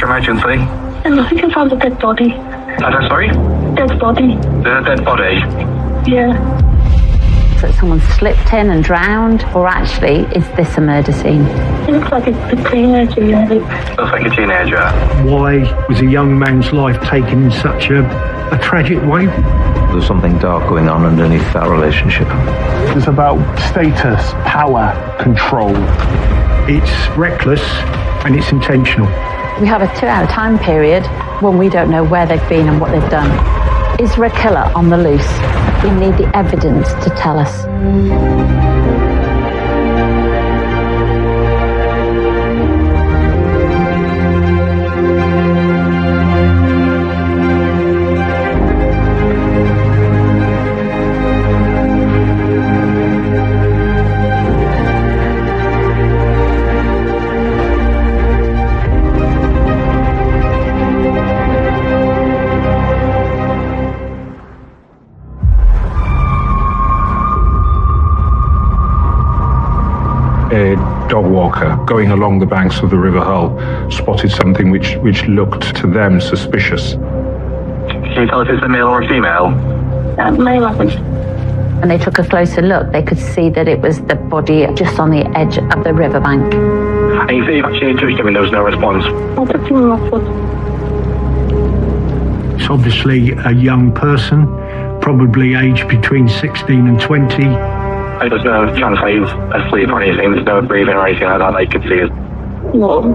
your emergency? I think I found a dead body. Sorry? Dead body. There's a dead body? Yeah. That someone slipped in and drowned, or actually, is this a murder scene? It looks like it's a teenager, yeah. Looks like a teenager. Why was a young man's life taken in such a tragic way? There's something dark going on underneath that relationship. It's about status, power, control. It's reckless and it's intentional. We have a 2-hour time period when we don't know where they've been and what they've done. Is there a killer on the loose? We need the evidence to tell us. A dog walker going along the banks of the River Hull spotted something which looked to them suspicious. Can you tell if it's a male or a female? Male, I think. When they took a closer look, they could see that it was the body just on the edge of the riverbank. And you say you've actually touched him and there was no response? I took him off foot. It's obviously a young person, probably aged between 16 and 20. There's no chance that he's asleep or anything, there's no breathing or anything like that you could see it. No.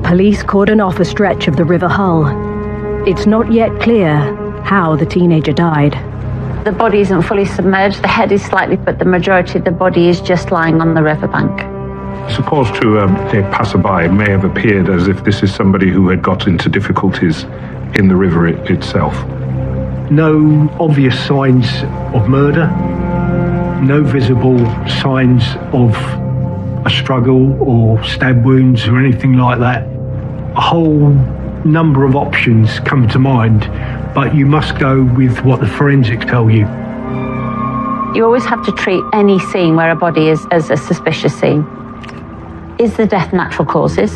Police cordon off a stretch of the River Hull. It's not yet clear how the teenager died. The body isn't fully submerged, the head is slightly, but the majority of the body is just lying on the riverbank. I suppose to a passerby it may have appeared as if this is somebody who had got into difficulties in the river itself. No obvious signs of murder. No visible signs of a struggle or stab wounds or anything like that. A whole number of options come to mind, but you must go with what the forensics tell you. You always have to treat any scene where a body is as a suspicious scene. Is the death natural causes?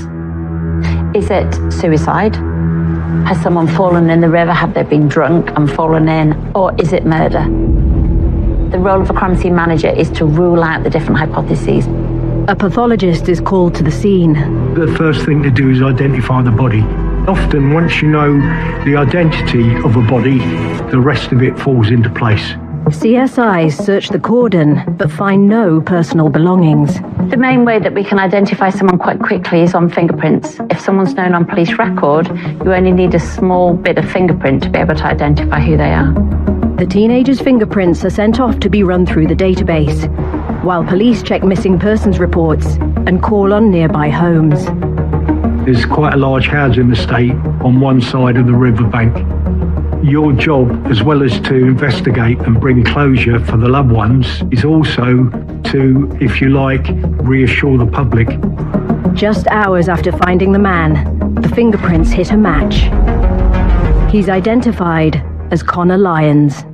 Is it suicide? Has someone fallen in the river? Have they been drunk and fallen in? Or is it murder? The role of a crime scene manager is to rule out the different hypotheses. A pathologist is called to the scene. The first thing to do is identify the body. Often, once you know the identity of a body, the rest of it falls into place. CSIs search the cordon but find no personal belongings. The main way that we can identify someone quite quickly is on fingerprints. If someone's known on police record, you only need a small bit of fingerprint to be able to identify who they are. The teenager's fingerprints are sent off to be run through the database, while police check missing persons reports and call on nearby homes. There's quite a large housing estate on one side of the riverbank. Your job, as well as to investigate and bring closure for the loved ones, is also to, if you like, reassure the public. Just hours after finding the man, the fingerprints hit a match. He's identified as Connor Lyons.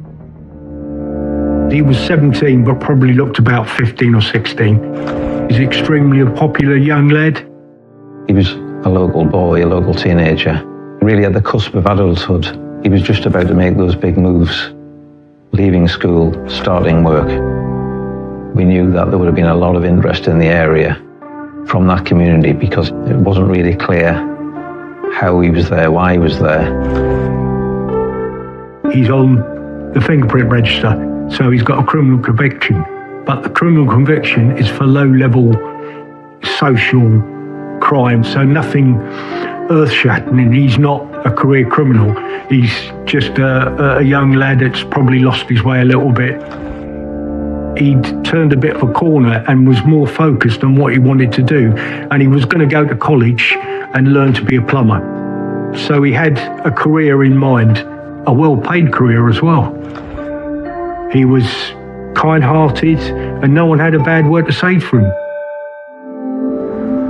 He was 17, but probably looked about 15 or 16. He's extremely a popular young lad. He was a local boy, a local teenager, really at the cusp of adulthood. He was just about to make those big moves, leaving school, starting work. We knew that there would have been a lot of interest in the area from that community because it wasn't really clear how he was there, why he was there. He's on the fingerprint register, so he's got a criminal conviction. But the criminal conviction is for low-level social crime, so nothing earth-shattering. He's not a career criminal. He's just a young lad that's probably lost his way a little bit. He'd turned a bit of a corner and was more focused on what he wanted to do, and he was going to go to college and learn to be a plumber. So he had a career in mind, a well-paid career as well. He was kind-hearted and no one had a bad word to say for him.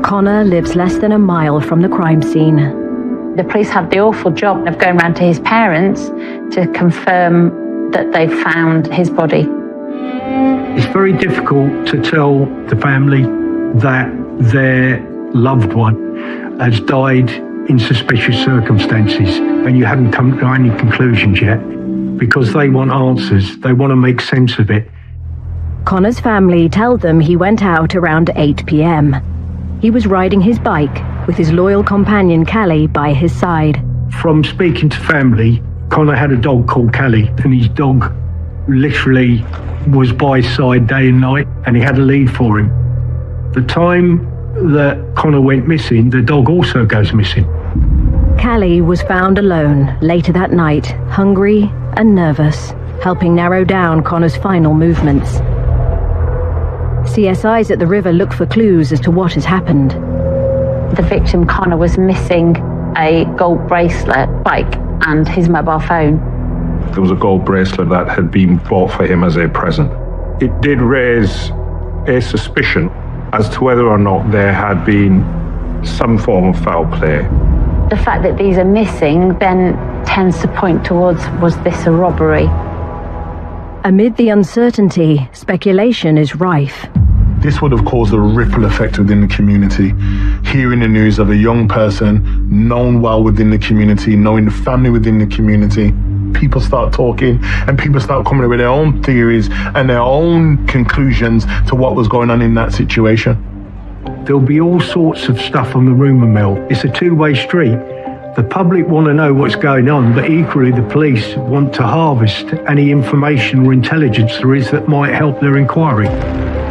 Connor lives less than a mile from the crime scene. The police have the awful job of going round to his parents to confirm that they've found his body. It's very difficult to tell the family that their loved one has died in suspicious circumstances, and you haven't come to any conclusions yet, because they want answers. They want to make sense of it. Connor's family tell them he went out around 8 p.m. He was riding his bike with his loyal companion Callie by his side. From speaking to family, Connor had a dog called Callie, and his dog literally was by his side day and night, and he had a lead for him. The time that Connor went missing, the dog also goes missing. Callie was found alone later that night, hungry and nervous, helping narrow down Connor's final movements. CSIs at the river look for clues as to what has happened. The victim, Connor, was missing a gold bracelet, bike, and his mobile phone. There was a gold bracelet that had been bought for him as a present. It did raise a suspicion as to whether or not there had been some form of foul play. The fact that these are missing then tends to point towards, was this a robbery? Amid the uncertainty, speculation is rife. This would have caused a ripple effect within the community. Hearing the news of a young person known well within the community, knowing the family within the community, people start talking and people start coming up with their own theories and their own conclusions to what was going on in that situation. There'll be all sorts of stuff on the rumour mill. It's a two-way street. The public want to know what's going on, but equally the police want to harvest any information or intelligence there is that might help their inquiry.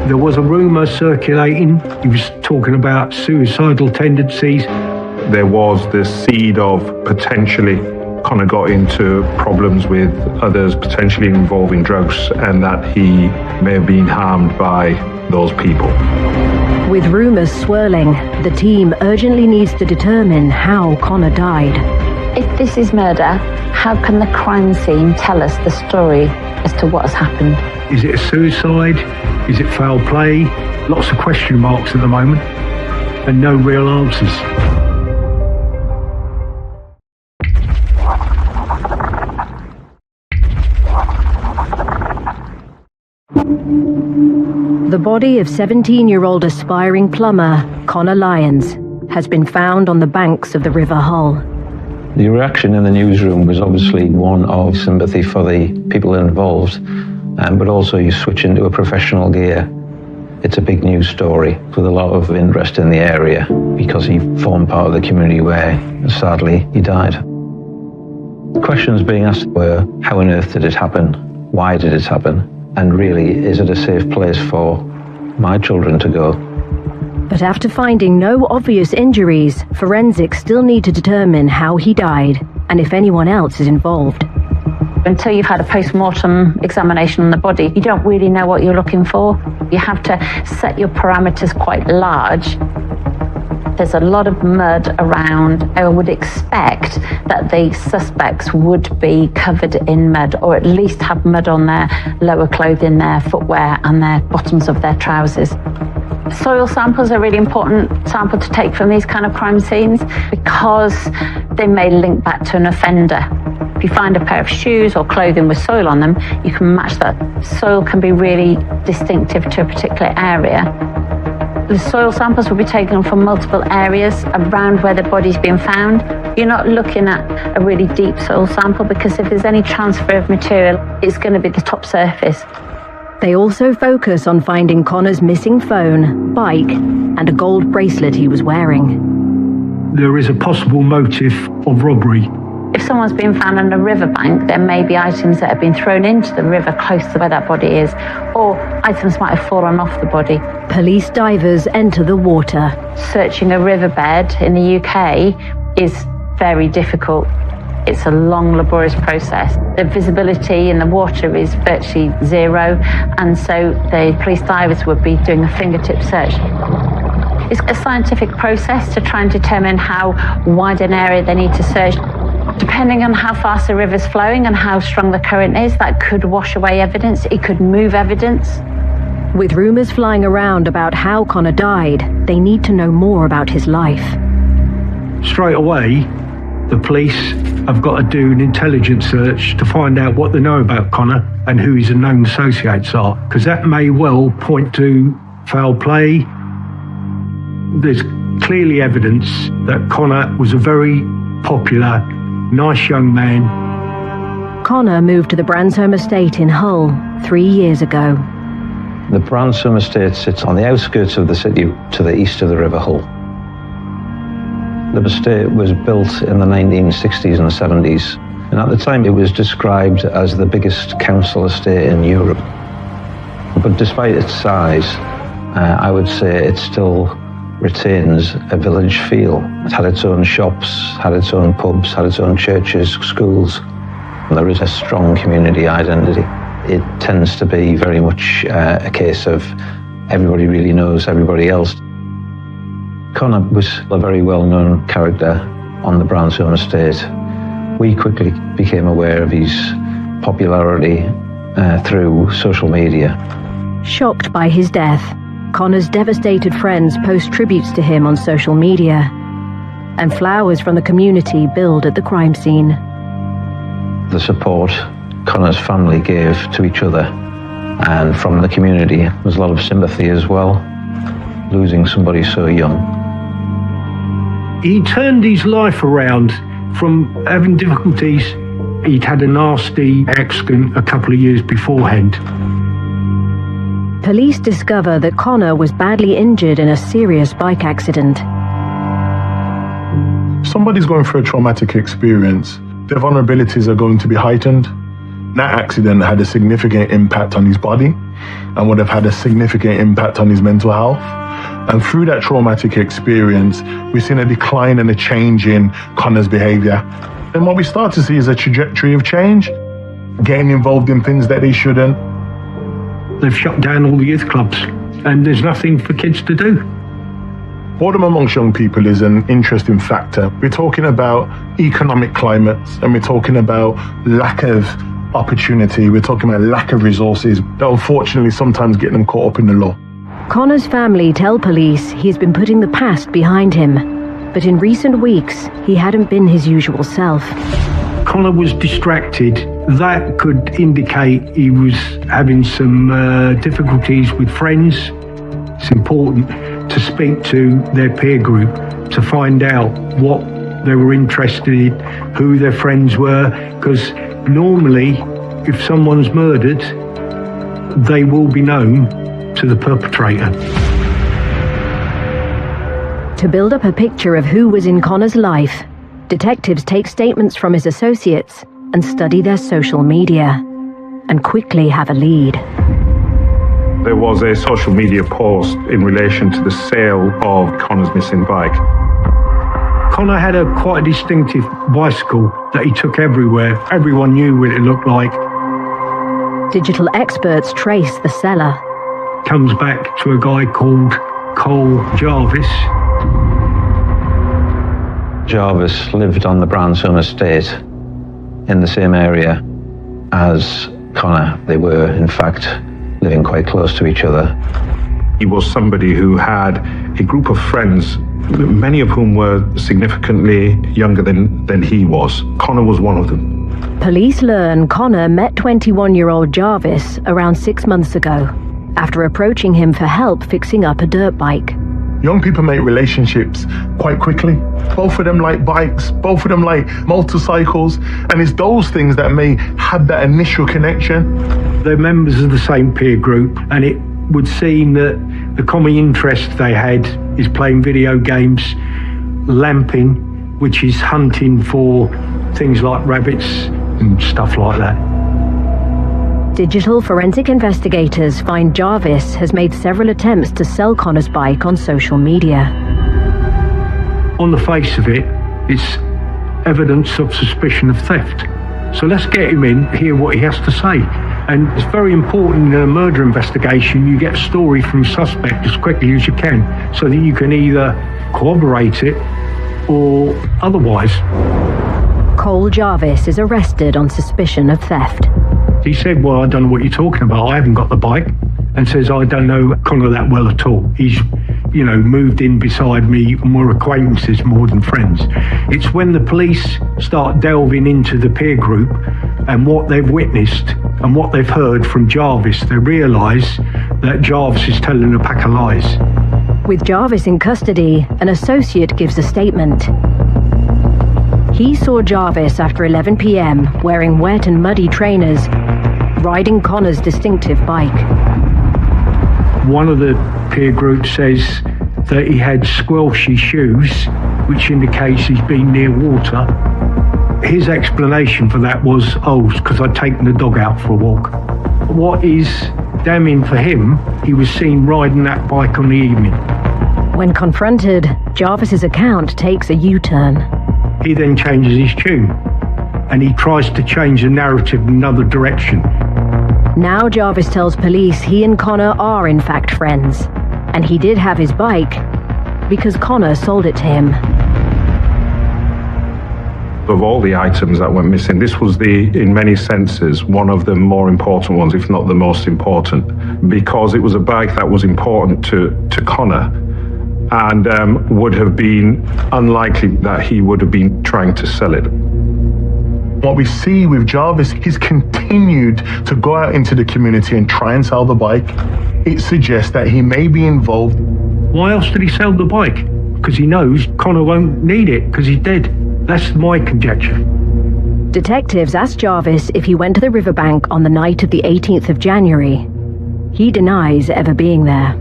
There was a rumour circulating. He was talking about suicidal tendencies. There was the seed of potentially Connor got into problems with others, potentially involving drugs, and that he may have been harmed by those people. With rumours swirling, the team urgently needs to determine how Connor died. If this is murder, how can the crime scene tell us the story as to what has happened? Is it a suicide? Is it foul play? Lots of question marks at the moment, and no real answers. The body of 17-year-old aspiring plumber Connor Lyons has been found on the banks of the River Hull. The reaction in the newsroom was obviously one of sympathy for the people involved, but also you switch into a professional gear. It's a big news story with a lot of interest in the area because he formed part of the community where, sadly, he died. The questions being asked were, how on earth did it happen? Why did it happen? And really, is it a safe place for my children to go? But after finding no obvious injuries, forensics still need to determine how he died and if anyone else is involved. Until you've had a post-mortem examination on the body, you don't really know what you're looking for. You have to set your parameters quite large. There's a lot of mud around. I would expect that the suspects would be covered in mud, or at least have mud on their lower clothing, their footwear, and their bottoms of their trousers. Soil samples are a really important sample to take from these kind of crime scenes because they may link back to an offender. If you find a pair of shoes or clothing with soil on them, you can match that. Soil can be really distinctive to a particular area. The soil samples will be taken from multiple areas around where the body's been found. You're not looking at a really deep soil sample because if there's any transfer of material, it's going to be the top surface. They also focus on finding Connor's missing phone, bike, and a gold bracelet he was wearing. There is a possible motive of robbery. If someone's been found on a riverbank, there may be items that have been thrown into the river close to where that body is, or items might have fallen off the body. Police divers enter the water. Searching a riverbed in the UK is very difficult. It's a long, laborious process. The visibility in the water is virtually zero, and so the police divers would be doing a fingertip search. It's a scientific process to try and determine how wide an area they need to search. Depending on how fast the river's flowing and how strong the current is, that could wash away evidence. It could move evidence. With rumours flying around about how Connor died, they need to know more about his life. Straight away, the police have got to do an intelligence search to find out what they know about Connor and who his known associates are, because that may well point to foul play. There's clearly evidence that Connor was a very popular, nice young man. Connor moved to the Bransholme estate in Hull 3 years ago. The Bransholme estate sits on the outskirts of the city to the east of the River Hull. The estate was built in the 1960s and 70s, and at the time it was described as the biggest council estate in Europe. But despite its size, I would say it still retains a village feel. It had its own shops, had its own pubs, had its own churches, schools. And there is a strong community identity. It tends to be very much a case of everybody really knows everybody else. Connor was a very well-known character on the Bransholme estate. We quickly became aware of his popularity through social media. Shocked by his death, Connor's devastated friends post tributes to him on social media, and flowers from the community build at the crime scene. The support Connor's family gave to each other and from the community was a lot of sympathy as well, losing somebody so young. He turned his life around from having difficulties. He'd had a nasty accident a couple of years beforehand. Police discover that Connor was badly injured in a serious bike accident. Somebody's going through a traumatic experience. Their vulnerabilities are going to be heightened. That accident had a significant impact on his body and would have had a significant impact on his mental health. And through that traumatic experience, we've seen a decline and a change in Connor's behaviour. And what we start to see is a trajectory of change, getting involved in things that they shouldn't. They've shut down all the youth clubs and there's nothing for kids to do. Boredom amongst young people is an interesting factor. We're talking about economic climates and we're talking about lack of opportunity. We're talking about lack of resources that unfortunately sometimes get them caught up in the law. Connor's family tell police he's been putting the past behind him, but in recent weeks he hadn't been his usual self. Connor was distracted. That could indicate he was having some difficulties with friends. It's important to speak to their peer group to find out what they were interested in, who their friends were, because normally if someone's murdered, they will be known to the perpetrator. To build up a picture of who was in Connor's life, detectives take statements from his associates and study their social media, and quickly have a lead. There was a social media post in relation to the sale of Connor's missing bike. Connor had quite a distinctive bicycle that he took everywhere. Everyone knew what it looked like. Digital experts trace the seller. Comes back to a guy called Cole Jarvis. Jarvis lived on the Bransholme estate in the same area as Connor. They were, in fact, living quite close to each other. He was somebody who had a group of friends, many of whom were significantly younger than he was. Connor was one of them. Police learn Connor met 21-year-old Jarvis around 6 months ago, after approaching him for help fixing up a dirt bike. Young people make relationships quite quickly. Both of them like bikes, both of them like motorcycles, and it's those things that may have that initial connection. They're members of the same peer group, and it would seem that the common interest they had is playing video games, lamping, which is hunting for things like rabbits and stuff like that. Digital forensic investigators find Jarvis has made several attempts to sell Connor's bike on social media. On the face of it, it's evidence of suspicion of theft. So let's get him in, hear what he has to say. And it's very important in a murder investigation, you get a story from a suspect as quickly as you can, so that you can either corroborate it or otherwise. Cole Jarvis is arrested on suspicion of theft. He said, well, I don't know what you're talking about. I haven't got the bike. And says, I don't know Connor that well at all. He's, moved in beside me and we're acquaintances more than friends. It's when the police start delving into the peer group and what they've witnessed and what they've heard from Jarvis, they realise that Jarvis is telling a pack of lies. With Jarvis in custody, an associate gives a statement. He saw Jarvis after 11 p.m. wearing wet and muddy trainers, riding Connor's distinctive bike. One of the peer group says that he had squelchy shoes, which indicates he's been near water. His explanation for that was, because I'd taken the dog out for a walk. What is damning for him, he was seen riding that bike on the evening. When confronted, Jarvis's account takes a U-turn. He then changes his tune, and he tries to change the narrative in another direction. Now Jarvis tells police he and Connor are in fact friends, and he did have his bike because Connor sold it to him. Of all the items that went missing, this was in many senses, one of the more important ones, if not the most important, because it was a bike that was important to Connor, and would have been unlikely that he would have been trying to sell it. What we see with Jarvis, he's continued to go out into the community and try and sell the bike. It suggests that he may be involved. Why else did he sell the bike? Because he knows Connor won't need it because he's dead. That's my conjecture. Detectives asked Jarvis if he went to the riverbank on the night of the 18th of January. He denies ever being there.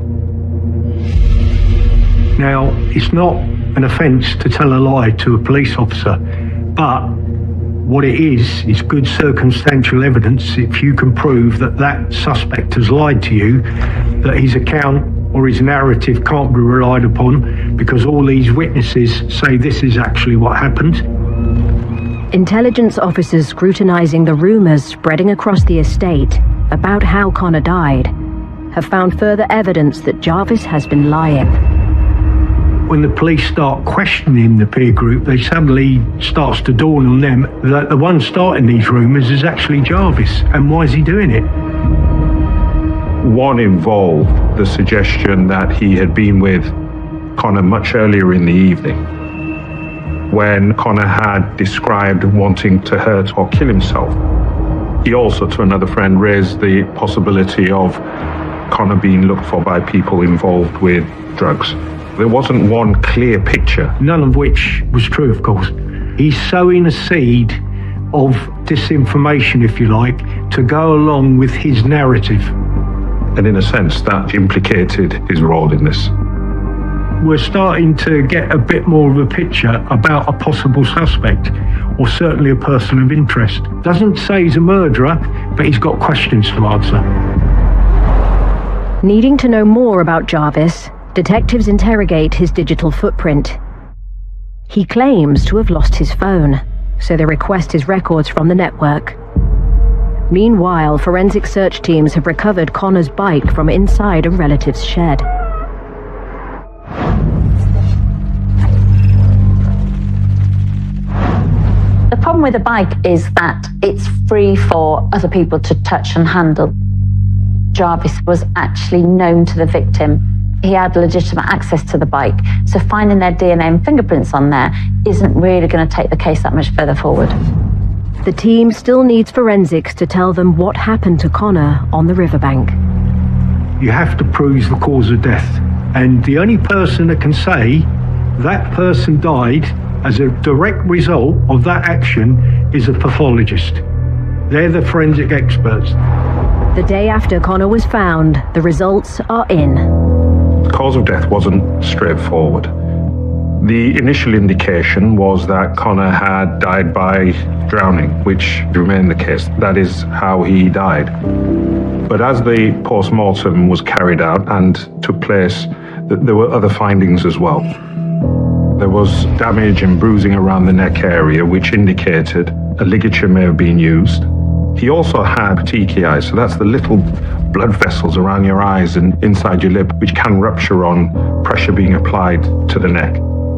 Now, it's not an offence to tell a lie to a police officer, but what it is good circumstantial evidence if you can prove that that suspect has lied to you, that his account or his narrative can't be relied upon because all these witnesses say this is actually what happened. Intelligence officers scrutinizing the rumors spreading across the estate about how Connor died have found further evidence that Jarvis has been lying. When the police start questioning the peer group, they suddenly starts to dawn on them that the one starting these rumours is actually Jarvis. And why is he doing it? One involved the suggestion that he had been with Connor much earlier in the evening, when Connor had described wanting to hurt or kill himself. He also, to another friend, raised the possibility of Connor being looked for by people involved with drugs. There wasn't one clear picture. None of which was true, of course. He's sowing a seed of disinformation, if you like, to go along with his narrative. And in a sense, that implicated his role in this. We're starting to get a bit more of a picture about a possible suspect, or certainly a person of interest. Doesn't say he's a murderer, but he's got questions to answer. Needing to know more about Jarvis, detectives interrogate his digital footprint. He claims to have lost his phone, so they request his records from the network. Meanwhile, forensic search teams have recovered Connor's bike from inside a relative's shed. The problem with a bike is that it's free for other people to touch and handle. Jarvis was actually known to the victim. He had legitimate access to the bike, so finding their DNA and fingerprints on there isn't really going to take the case that much further forward. The team still needs forensics to tell them what happened to Connor on the riverbank. You have to prove the cause of death, and the only person that can say that person died as a direct result of that action is a pathologist. They're the forensic experts. The day after Connor was found, the results are in. The cause of death wasn't straightforward. The initial indication was that Connor had died by drowning, which remained the case. That is how he died. But as the post-mortem was carried out and took place, there were other findings as well. There was damage and bruising around the neck area, which indicated a ligature may have been used. He also had petechiae, so that's the little blood vessels around your eyes and inside your lip, which can rupture on pressure being applied to the neck.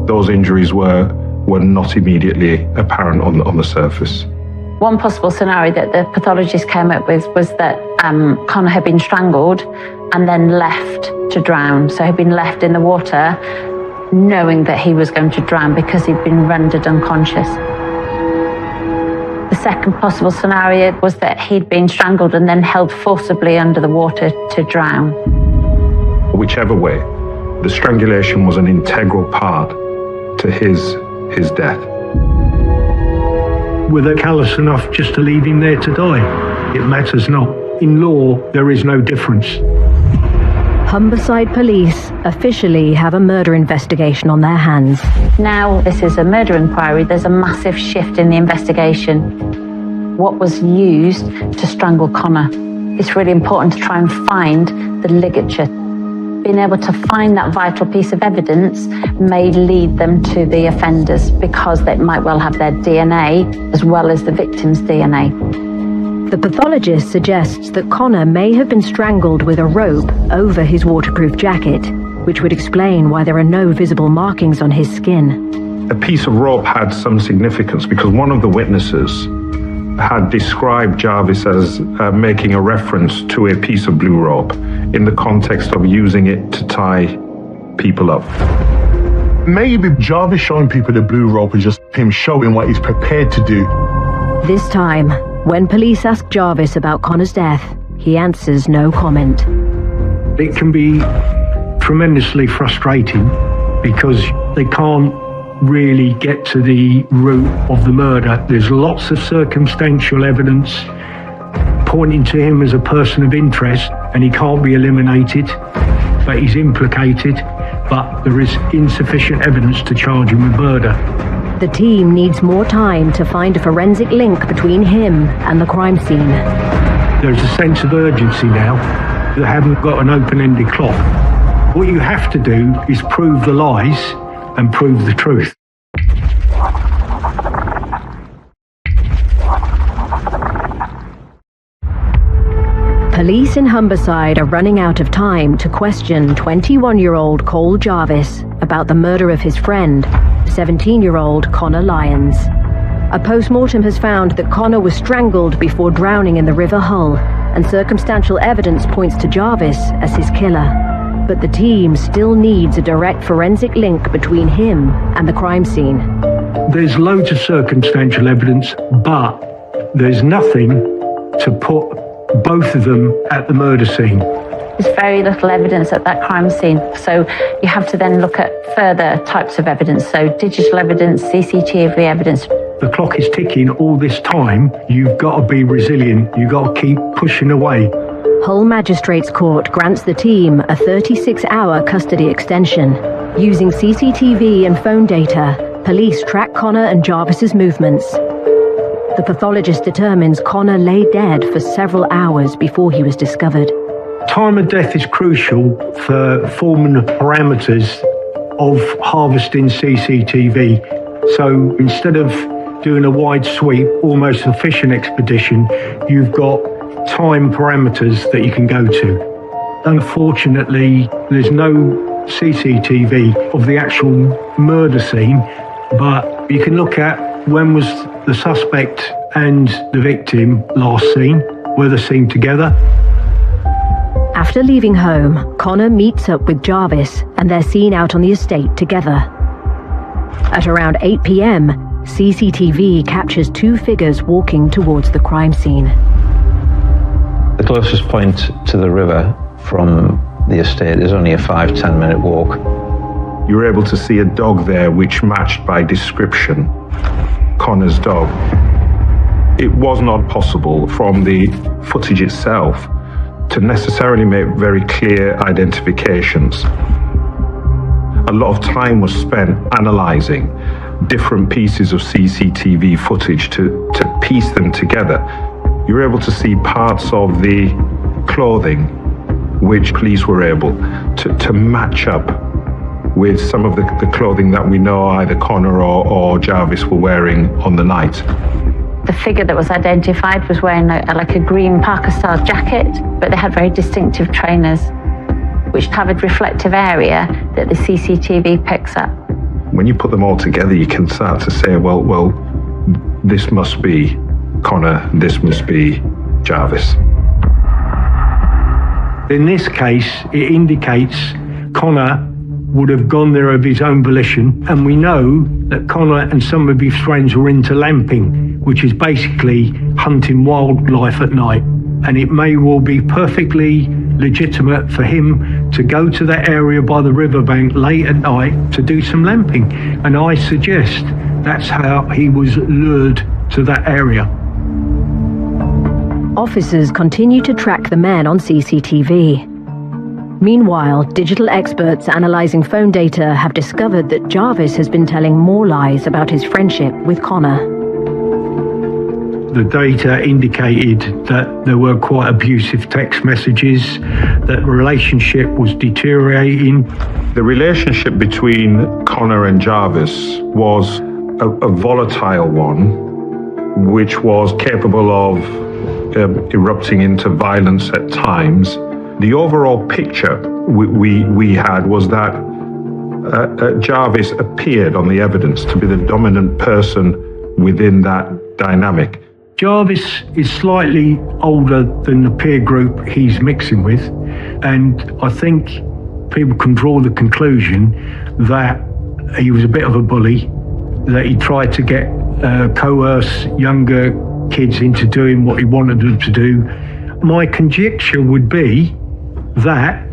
Those injuries were not immediately apparent on the surface. One possible scenario that the pathologist came up with was that Connor had been strangled and then left to drown. So he'd been left in the water knowing that he was going to drown because he'd been rendered unconscious. The second possible scenario was that he'd been strangled and then held forcibly under the water to drown. Whichever way, The strangulation was an integral part to his death. Were they callous enough just to leave him there to die? It matters not. In law, there is no difference. Humberside police officially have a murder investigation on their hands. Now this is a murder inquiry. There's a massive shift in the investigation. What was used to strangle Connor? It's really important to try and find the ligature. Being able to find that vital piece of evidence may lead them to the offenders because they might well have their DNA as well as the victim's DNA. The pathologist suggests that Connor may have been strangled with a rope over his waterproof jacket, which would explain why there are no visible markings on his skin. A piece of rope had some significance because one of the witnesses had described Jarvis as making a reference to a piece of blue rope in the context of using it to tie people up. Maybe Jarvis showing people the blue rope is just him showing what he's prepared to do. This time, when police ask Jarvis about Connor's death, he answers no comment. It can be tremendously frustrating because they can't really get to the root of the murder. There's lots of circumstantial evidence pointing to him as a person of interest, and he can't be eliminated, but he's implicated, but there is insufficient evidence to charge him with murder. The team needs more time to find a forensic link between him and the crime scene. There's a sense of urgency now. They haven't got an open-ended clock. What you have to do is prove the lies and prove the truth. Police in Humberside are running out of time to question 21-year-old Cole Jarvis about the murder of his friend, 17-year-old Connor Lyons. A post-mortem has found that Connor was strangled before drowning in the River Hull, and circumstantial evidence points to Jarvis as his killer. But the team still needs a direct forensic link between him and the crime scene. There's loads of circumstantial evidence, but there's nothing to put both of them at the murder scene. There's very little evidence at that crime scene, so you have to then look at further types of evidence, so digital evidence, CCTV evidence. The clock is ticking all this time. You've got to be resilient. You've got to keep pushing away. Hull Magistrates Court grants the team a 36-hour custody extension. Using CCTV and phone data, police track Connor and Jarvis's movements. The pathologist determines Connor lay dead for several hours before he was discovered. Time of death is crucial for forming the parameters of harvesting CCTV. So instead of doing a wide sweep, almost a fishing expedition, you've got time parameters that you can go to. Unfortunately, there's no CCTV of the actual murder scene, but you can look at when was the suspect and the victim last seen, were they seen together? After leaving home, Connor meets up with Jarvis and they're seen out on the estate together. At around 8 p.m, CCTV captures two figures walking towards the crime scene. The closest point to the river from the estate is only a 5-10 minute walk. You were able to see a dog there which matched by description Connor's dog. It was not possible from the footage itself to necessarily make very clear identifications. A lot of time was spent analysing different pieces of CCTV footage to piece them together. You were able to see parts of the clothing which police were able to match up with some of the clothing that we know either Connor or Jarvis were wearing on the night. The figure that was identified was wearing like a green Parker-style jacket, but they had very distinctive trainers, which covered reflective area that the CCTV picks up. When you put them all together, you can start to say, well, this must be Connor, this must be Jarvis. In this case, it indicates Connor would have gone there of his own volition, and we know that Connor and some of his friends were into lamping, which is basically hunting wildlife at night. And it may well be perfectly legitimate for him to go to that area by the riverbank late at night to do some lamping. And I suggest that's how he was lured to that area. Officers continue to track the men on CCTV. Meanwhile, digital experts analysing phone data have discovered that Jarvis has been telling more lies about his friendship with Connor. The data indicated that there were quite abusive text messages, that the relationship was deteriorating. The relationship between Connor and Jarvis was a volatile one, which was capable of erupting into violence at times. The overall picture we had was that Jarvis appeared on the evidence to be the dominant person within that dynamic. Jarvis is slightly older than the peer group he's mixing with, and I think people can draw the conclusion that he was a bit of a bully, that he tried to coerce younger kids into doing what he wanted them to do. My conjecture would be that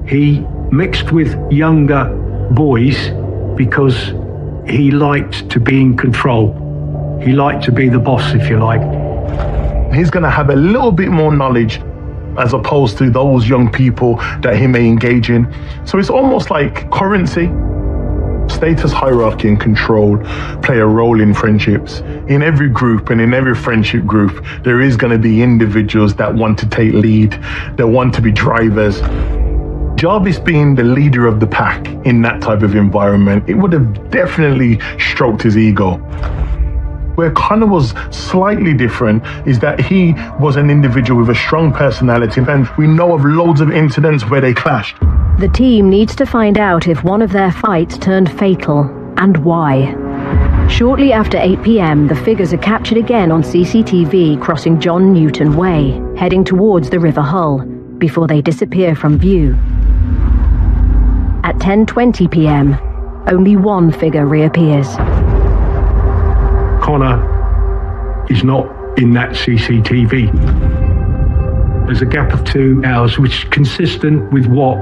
he mixed with younger boys because he liked to be in control. He liked to be the boss, if you like. He's going to have a little bit more knowledge as opposed to those young people that he may engage in. So it's almost like currency. Status, hierarchy, and control play a role in friendships. In every group and in every friendship group, there is going to be individuals that want to take lead, that want to be drivers. Jarvis being the leader of the pack in that type of environment, it would have definitely stroked his ego. Where Connor was slightly different is that he was an individual with a strong personality, and we know of loads of incidents where they clashed. The team needs to find out if one of their fights turned fatal, and why. Shortly after 8 p.m, the figures are captured again on CCTV crossing John Newton Way, heading towards the River Hull, before they disappear from view. At 10:20 p.m, only one figure reappears. Connor is not in that CCTV. There's a gap of 2 hours, which is consistent with what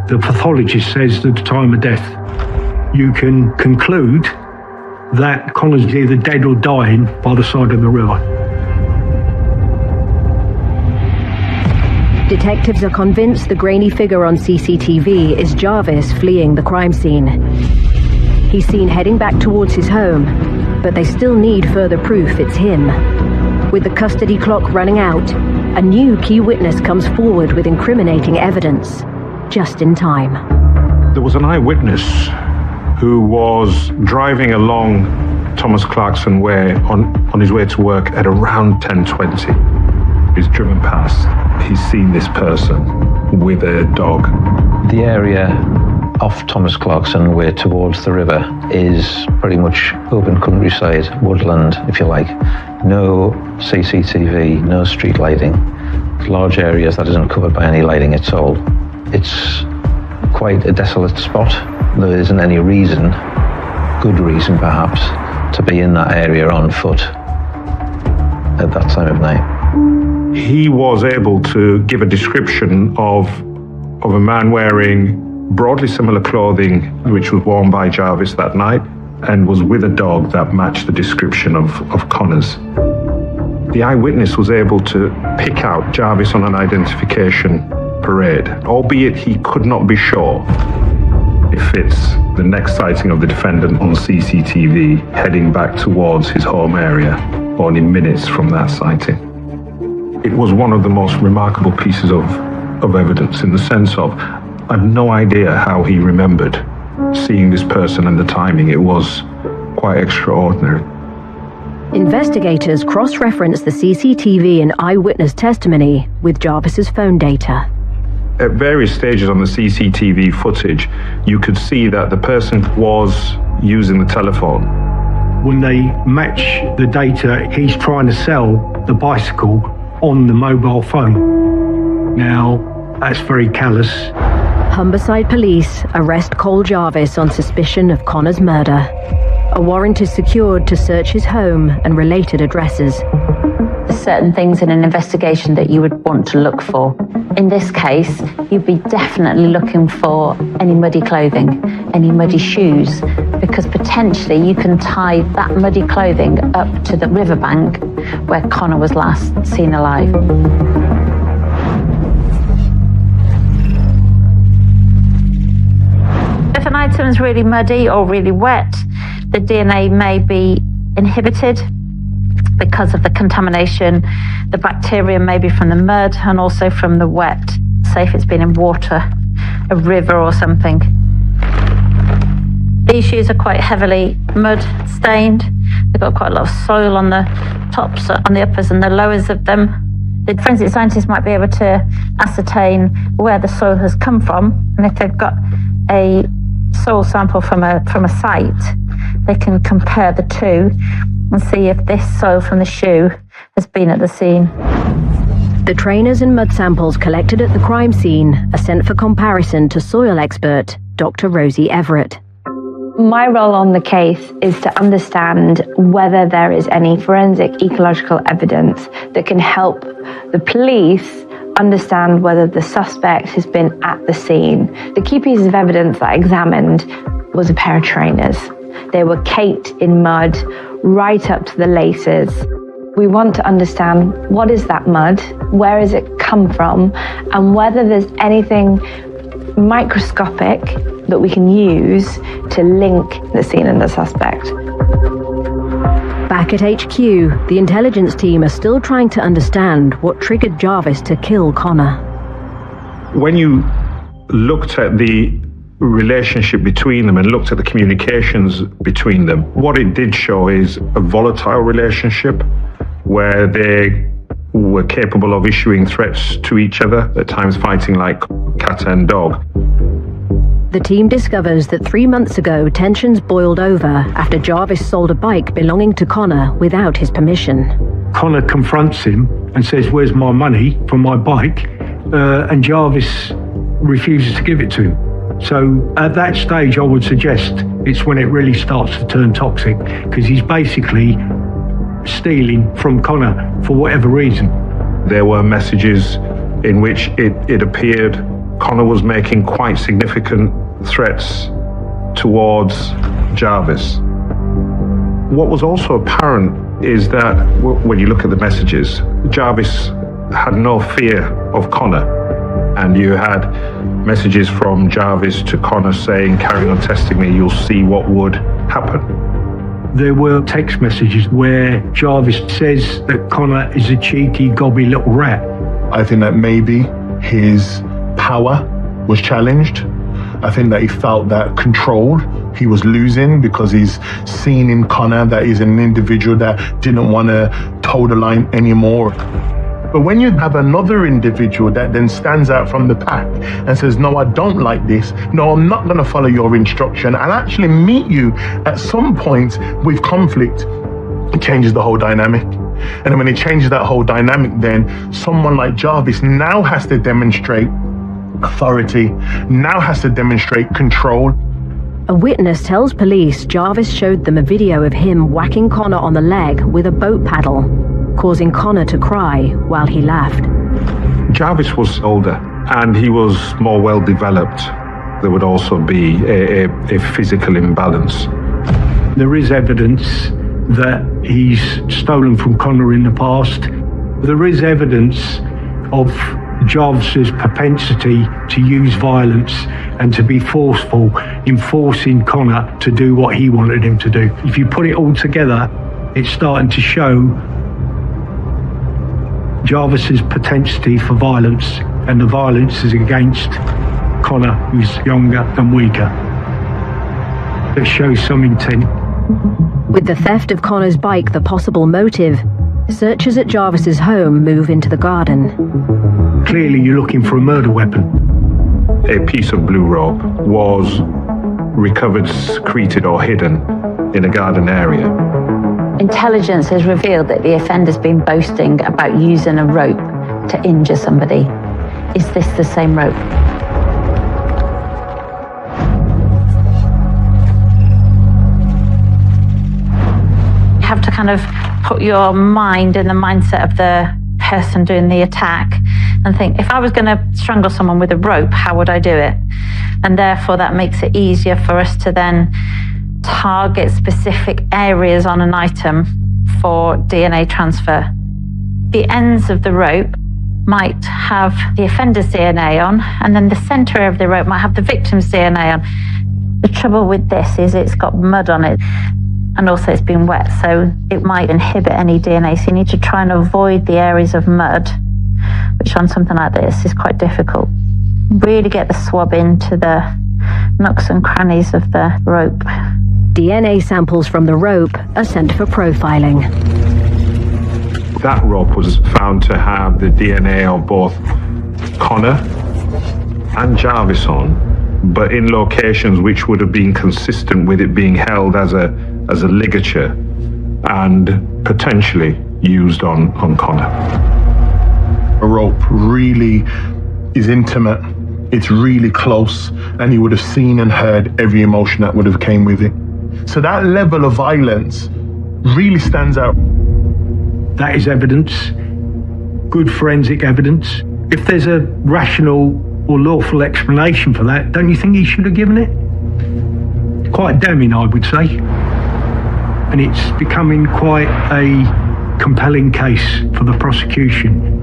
the pathologist says at the time of death. You can conclude that Connor's either dead or dying by the side of the river. Detectives are convinced the grainy figure on CCTV is Jarvis fleeing the crime scene. He's seen heading back towards his home, but they still need further proof it's him. With the custody clock running out, a new key witness comes forward with incriminating evidence, just in time. There was an eyewitness who was driving along Thomas Clarkson Way on his way to work at around 10:20. He's driven past. He's seen this person with a dog. The area off Thomas Clarkson Way towards the river is pretty much open countryside, woodland, if you like. No CCTV, no street lighting. Large areas that isn't covered by any lighting at all. It's quite a desolate spot. There isn't any reason, good reason perhaps, to be in that area on foot at that time of night. He was able to give a description of a man wearing broadly similar clothing which was worn by Jarvis that night, and was with a dog that matched the description of Connor's. The eyewitness was able to pick out Jarvis on an identification parade, albeit he could not be sure if it's the next sighting of the defendant on CCTV heading back towards his home area, only minutes from that sighting. It was one of the most remarkable pieces of evidence in the sense of, I've no idea how he remembered seeing this person and the timing. It was quite extraordinary. Investigators cross-reference the CCTV and eyewitness testimony with Jarvis's phone data. At various stages on the CCTV footage, you could see that the person was using the telephone. When they match the data, he's trying to sell the bicycle on the mobile phone. Now, that's very callous. Humberside police arrest Cole Jarvis on suspicion of Connor's murder. A warrant is secured to search his home and related addresses. There's certain things in an investigation that you would want to look for. In this case, you'd be definitely looking for any muddy clothing, any muddy shoes, because potentially you can tie that muddy clothing up to the riverbank where Connor was last seen alive. If an item is really muddy or really wet, the DNA may be inhibited because of the contamination. The bacteria may be from the mud and also from the wet. Say if it's been in water, a river or something. These shoes are quite heavily mud stained. They've got quite a lot of soil on the tops, on the uppers and the lowers of them. The forensic scientists might be able to ascertain where the soil has come from, and if they've got a soil sample from a site, they can compare the two and see if this soil from the shoe has been at the scene. The trainers and mud samples collected at the crime scene are sent for comparison to soil expert Dr. Rosie Everett. My role on the case is to understand whether there is any forensic ecological evidence that can help the police understand whether the suspect has been at the scene. The key pieces of evidence that I examined was a pair of trainers. They were caked in mud right up to the laces. We want to understand what is that mud, where has it come from, and whether there's anything microscopic that we can use to link the scene and the suspect. Back at HQ, the intelligence team are still trying to understand what triggered Jarvis to kill Connor. When you looked at the relationship between them and looked at the communications between them, what it did show is a volatile relationship where they were capable of issuing threats to each other, at times fighting like cat and dog. The team discovers that 3 months ago, tensions boiled over after Jarvis sold a bike belonging to Connor without his permission. Connor confronts him and says, "Where's my money for my bike?" And Jarvis refuses to give it to him. So at that stage, I would suggest it's when it really starts to turn toxic, because he's basically stealing from Connor for whatever reason. There were messages in which it appeared Connor was making quite significant threats towards Jarvis. What was also apparent is that when you look at the messages, Jarvis had no fear of Connor. And you had messages from Jarvis to Connor saying, "Carry on testing me, you'll see what would happen." There were text messages where Jarvis says that Connor is a cheeky, gobby little rat. I think that maybe his power was challenged. I think that he felt that control he was losing because he's seen in Connor that he's an individual that didn't want to toe the line anymore. But when you have another individual that then stands out from the pack and says, "No, I don't like this. No, I'm not going to follow your instruction," and actually meet you at some point with conflict, it changes the whole dynamic. And then when it changes that whole dynamic, then someone like Jarvis now has to demonstrate authority, now has to demonstrate control. A witness tells police Jarvis showed them a video of him whacking Connor on the leg with a boat paddle, causing Connor to cry while he laughed. Jarvis was older and he was more well developed. There would also be a physical imbalance. There is evidence that he's stolen from Connor in the past. There is evidence of Jarvis's propensity to use violence and to be forceful in forcing Connor to do what he wanted him to do. If you put it all together, it's starting to show Jarvis's propensity for violence, and the violence is against Connor, who's younger and weaker. It shows some intent. With the theft of Connor's bike the possible motive, searchers at Jarvis's home move into the garden. Clearly you're looking for a murder weapon. A piece of blue rope was recovered, secreted or hidden in a garden area. Intelligence has revealed that the offender's been boasting about using a rope to injure somebody. Is this the same rope? You have to kind of put your mind in the mindset of the person doing the attack and think, if I was going to strangle someone with a rope, how would I do it? And therefore that makes it easier for us to then target specific areas on an item for DNA transfer. The ends of the rope might have the offender's DNA on, and then the center of the rope might have the victim's DNA on. The trouble with this is it's got mud on it, and also it's been wet, so it might inhibit any DNA. So you need to try and avoid the areas of mud, which on something like this is quite difficult. Really get the swab into the nooks and crannies of the rope. DNA samples from the rope are sent for profiling. That rope was found to have the DNA of both Connor and Jarvis on, but in locations which would have been consistent with it being held as a ligature and potentially used on Connor. A rope really is intimate, it's really close, and you would have seen and heard every emotion that would have came with it. So that level of violence really stands out. That is evidence, good forensic evidence. If there's a rational or lawful explanation for that, don't you think he should have given it? Quite damning, I would say. And it's becoming quite a compelling case for the prosecution.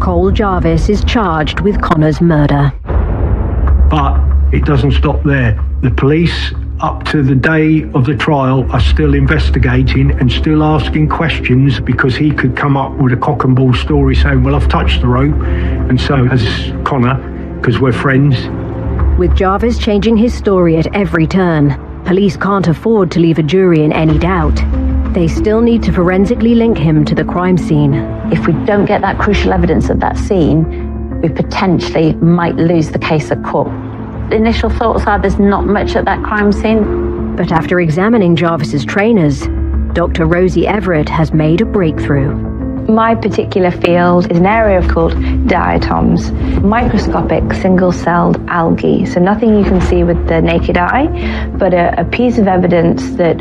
Cole Jarvis is charged with Connor's murder. But it doesn't stop there. The police, up to the day of the trial, are still investigating and still asking questions, because he could come up with a cock and bull story saying, well, I've touched the rope, and so has Connor, because we're friends. With Jarvis changing his story at every turn, police can't afford to leave a jury in any doubt. They still need to forensically link him to the crime scene. If we don't get that crucial evidence at that scene, we potentially might lose the case at court. The initial thoughts are there's not much at that crime scene. But after examining Jarvis's trainers, Dr. Rosie Everett has made a breakthrough. My particular field is an area called diatoms, microscopic single-celled algae. So nothing you can see with the naked eye, but a piece of evidence that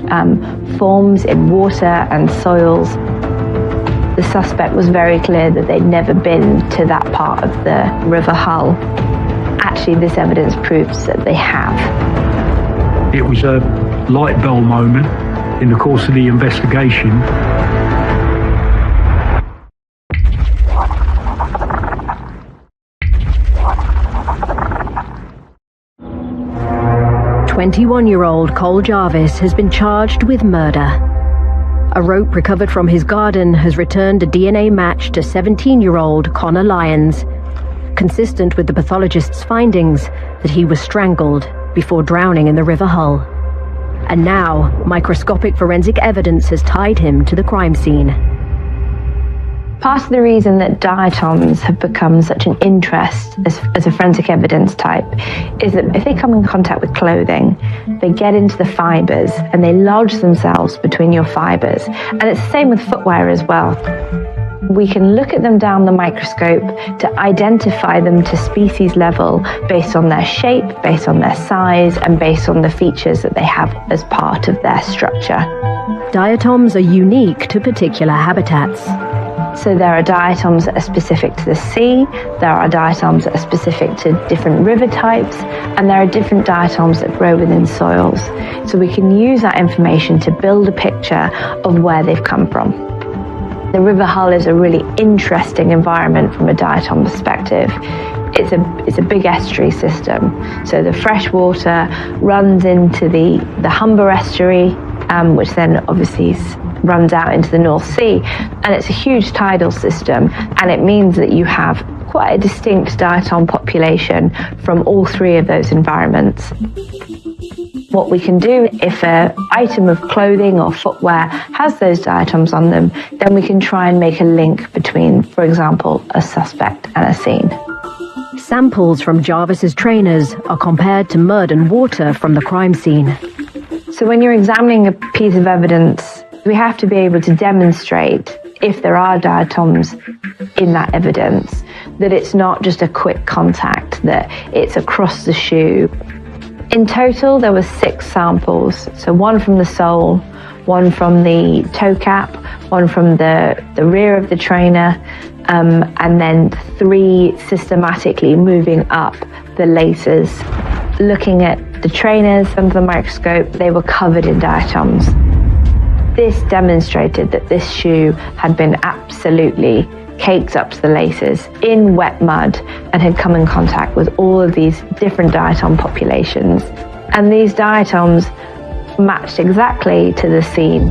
forms in water and soils. The suspect was very clear that they'd never been to that part of the River Hull. Actually, this evidence proves that they have. It was a light bulb moment in the course of the investigation. "21-year-old Cole Jarvis has been charged with murder. A rope recovered from his garden has returned a DNA match to 17-year-old Connor Lyons, consistent with the pathologist's findings that he was strangled before drowning in the River Hull. And now, microscopic forensic evidence has tied him to the crime scene. Part of the reason that diatoms have become such an interest as a forensic evidence type is that if they come in contact with clothing, they get into the fibers and they lodge themselves between your fibers. And it's the same with footwear as well. We can look at them down the microscope to identify them to species level based on their shape, based on their size, and based on the features that they have as part of their structure. Diatoms are unique to particular habitats. So there are diatoms that are specific to the sea, there are diatoms that are specific to different river types, and there are different diatoms that grow within soils. So we can use that information to build a picture of where they've come from. The River Hull is a really interesting environment from a diatom perspective. It's a big estuary system. So the fresh water runs into the Humber estuary, which then obviously runs out into the North Sea. And it's a huge tidal system, and it means that you have quite a distinct diatom population from all three of those environments. What we can do, if an item of clothing or footwear has those diatoms on them, then we can try and make a link between, for example, a suspect and a scene. Samples from Jarvis's trainers are compared to mud and water from the crime scene. So when you're examining a piece of evidence, we have to be able to demonstrate, if there are diatoms in that evidence, that it's not just a quick contact, that it's across the shoe. In total, there were 6 samples. So one from the sole, one from the toe cap, one from the rear of the trainer, and then 3 systematically moving up the laces. Looking at the trainers under the microscope, they were covered in diatoms. This demonstrated that this shoe had been absolutely caked up to the laces in wet mud and had come in contact with all of these different diatom populations. And these diatoms matched exactly to the scene.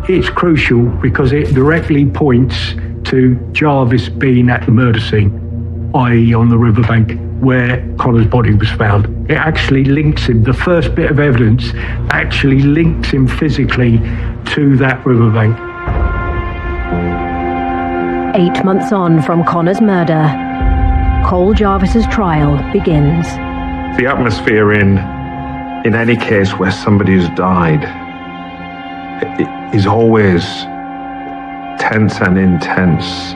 It's crucial because it directly points to Jarvis being at the murder scene, i.e. on the riverbank where Connor's body was found. It actually links him, the first bit of evidence actually links him physically to that riverbank. 8 months on from Connor's murder, Cole Jarvis's trial begins. The atmosphere in any case where somebody has died is always tense and intense.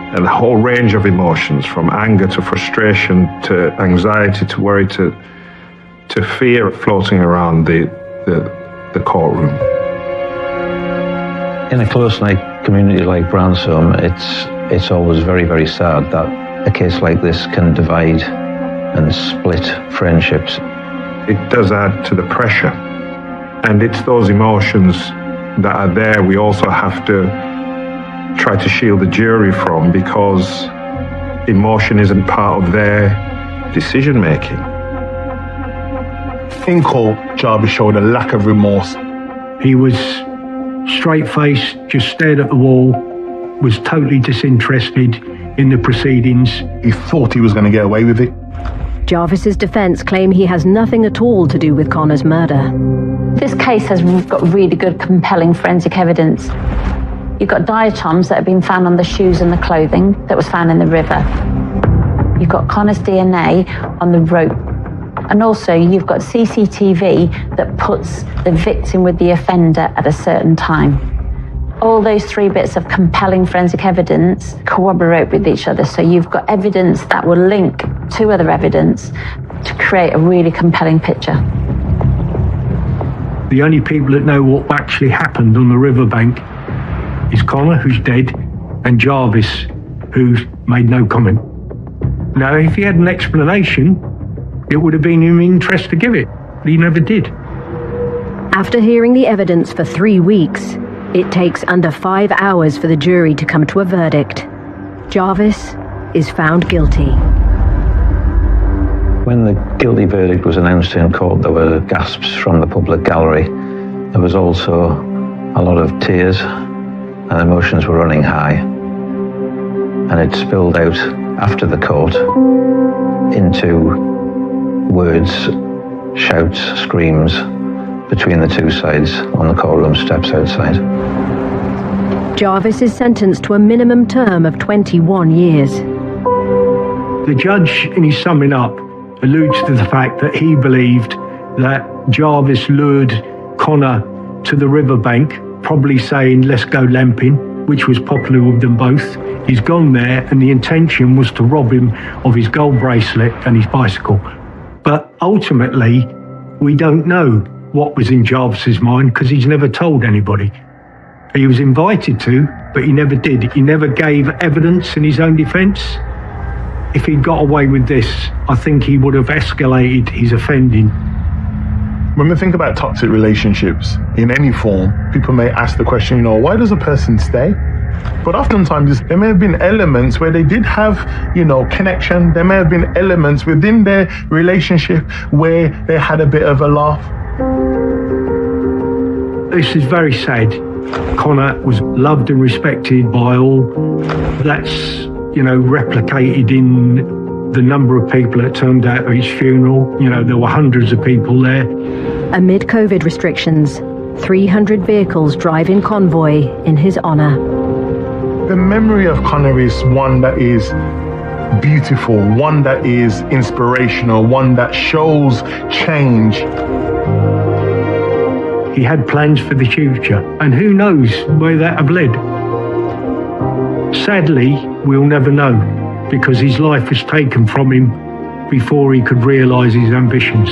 And the whole range of emotions, from anger to frustration to anxiety to worry to fear, floating around the courtroom. In a close-knit community like Bransholm, it's always very, very sad that a case like this can divide and split friendships. It does add to the pressure, and it's those emotions that are there we also have to try to shield the jury from, because emotion isn't part of their decision making. In court, Jarvis showed a lack of remorse. He was straight-faced, just stared at the wall, was totally disinterested in the proceedings. He thought he was going to get away with it. Jarvis's defense claim he has nothing at all to do with Connor's murder. This case has got really good, compelling forensic evidence. You've got diatoms that have been found on the shoes and the clothing that was found in the river. You've got Connor's DNA on the rope. And also you've got CCTV that puts the victim with the offender at a certain time. All those 3 bits of compelling forensic evidence corroborate with each other. So you've got evidence that will link to other evidence to create a really compelling picture. The only people that know what actually happened on the riverbank is Connor, who's dead, and Jarvis, who's made no comment. Now, if he had an explanation, it would have been in his interest to give it. But he never did. After hearing the evidence for 3 weeks, it takes under 5 hours for the jury to come to a verdict. Jarvis is found guilty. When the guilty verdict was announced in court, there were gasps from the public gallery. There was also a lot of tears, and emotions were running high. And it spilled out after the court into words, shouts, screams between the 2 sides on the courtroom steps outside. Jarvis is sentenced to a minimum term of 21 years. The judge, in his summing up, alludes to the fact that he believed that Jarvis lured Connor to the riverbank, probably saying, "Let's go lamping," which was popular with them both. He's gone there, and the intention was to rob him of his gold bracelet and his bicycle. But ultimately, we don't know what was in Jarvis's mind because he's never told anybody. He was invited to, but he never did. He never gave evidence in his own defence. If he'd got away with this, I think he would have escalated his offending. When we think about toxic relationships in any form, people may ask the question, why does a person stay? But oftentimes there may have been elements where they did have, connection. There may have been elements within their relationship where they had a bit of a laugh. This is very sad. Connor was loved and respected by all. That's, replicated in the number of people that turned out at his funeral. There were hundreds of people there. Amid COVID restrictions, 300 vehicles drive in convoy in his honour. The memory of Connor is one that is beautiful, one that is inspirational, one that shows change. He had plans for the future, and who knows where that have led. Sadly, we'll never know, because his life was taken from him before he could realise his ambitions.